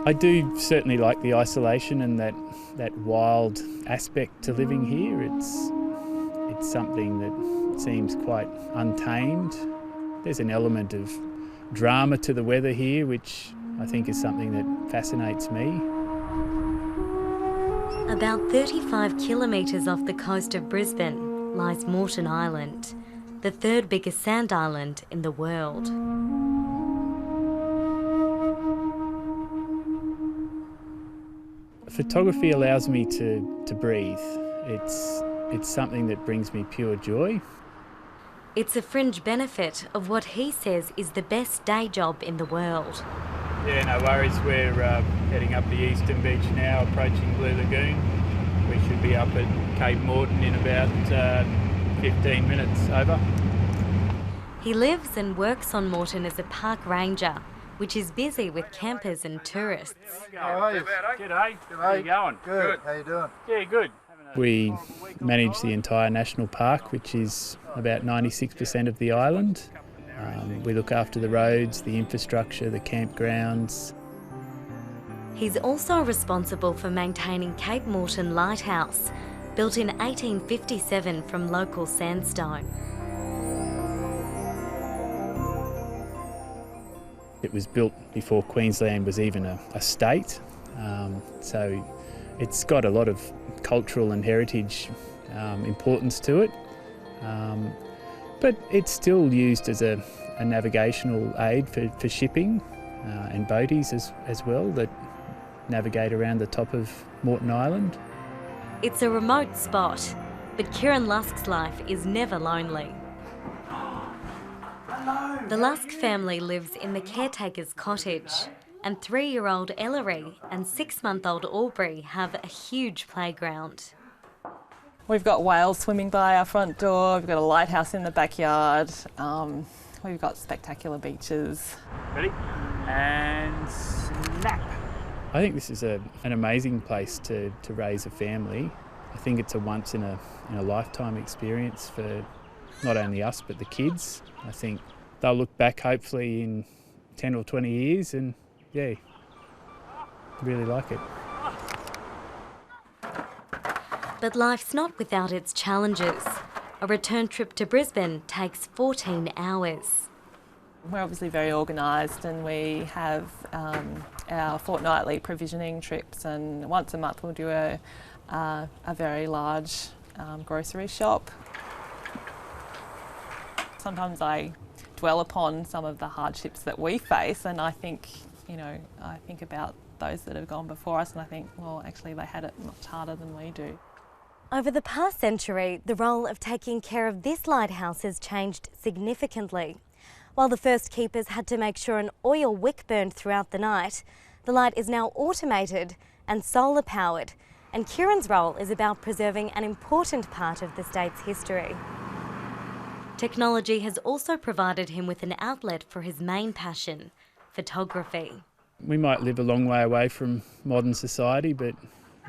I do certainly like the isolation and that wild aspect to living here. It's something that seems quite untamed. There's an element of drama to the weather here, which I think is something that fascinates me. About 35 kilometres off the coast of Brisbane lies Moreton Island, the third biggest sand island in the world. Photography allows me to breathe. It's something that brings me pure joy. It's a fringe benefit of what he says is the best day job in the world. Yeah, no worries. We're heading up the eastern beach now, approaching Blue Lagoon. We should be up at Cape Moreton in about 15 minutes over. He lives and works on Moreton as a park ranger, which is busy with campers and tourists. How are you? G'day. How you going? Good. How you doing? Yeah, good. We manage the entire national park, which is about 96% of the island. We look after the roads, the infrastructure, the campgrounds. He's also responsible for maintaining Cape Moreton Lighthouse, built in 1857 from local sandstone. It was built before Queensland was even a state, so it's got a lot of cultural and heritage importance to it, but it's still used as a navigational aid for shipping and boaties as well that navigate around the top of Moreton Island. It's a remote spot, but Kieran Lusk's life is never lonely. The Lusk family lives in the caretaker's cottage, and 3-year-old Ellery and 6-month-old Aubrey have a huge playground. We've got whales swimming by our front door, we've got a lighthouse in the backyard, we've got spectacular beaches. Ready? And snap! I think this is an amazing place to raise a family. I think it's a once in a lifetime experience for not only us but the kids. I think they'll look back hopefully in 10 or 20 years and yeah, really like it. But life's not without its challenges. A return trip to Brisbane takes 14 hours. We're obviously very organised and we have our fortnightly provisioning trips, and once a month we'll do a very large grocery shop. Sometimes I dwell upon some of the hardships that we face, and I think about those that have gone before us and I think, well, actually they had it much harder than we do. Over the past century, the role of taking care of this lighthouse has changed significantly. While the first keepers had to make sure an oil wick burned throughout the night, the light is now automated and solar powered, and Kieran's role is about preserving an important part of the state's history. Technology has also provided him with an outlet for his main passion, photography. We might live a long way away from modern society, but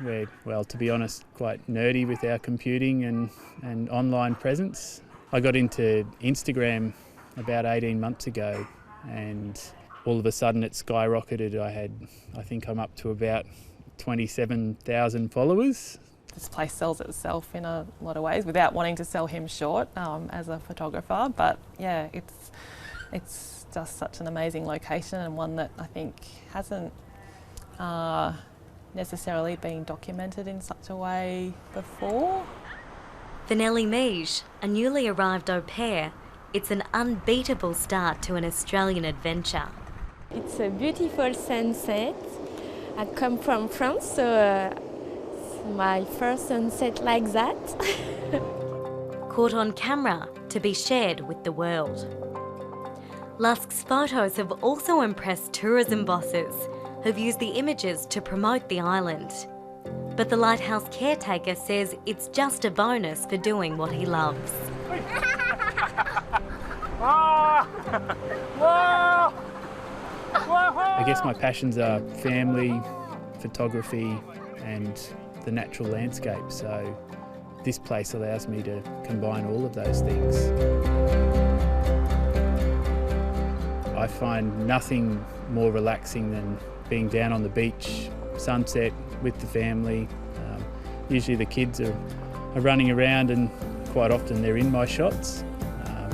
we're, well, to be honest, quite nerdy with our computing and online presence. I got into Instagram about 18 months ago and all of a sudden it skyrocketed. I think I'm up to about 27,000 followers. This place sells itself in a lot of ways without wanting to sell him short as a photographer, but yeah, it's just such an amazing location and one that I think hasn't necessarily been documented in such a way before. For Nellie Meege, a newly arrived au pair, it's an unbeatable start to an Australian adventure. It's a beautiful sunset. I come from France, so it's my first sunset like that. Caught on camera to be shared with the world. Lusk's photos have also impressed tourism bosses who've used the images to promote the island. But the lighthouse caretaker says it's just a bonus for doing what he loves. I guess my passions are family, photography and the natural landscape, so this place allows me to combine all of those things. I find nothing more relaxing than being down on the beach, sunset with the family. Usually the kids are running around and quite often they're in my shots,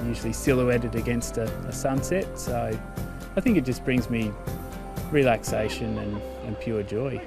usually silhouetted against a sunset. So I think it just brings me relaxation and pure joy.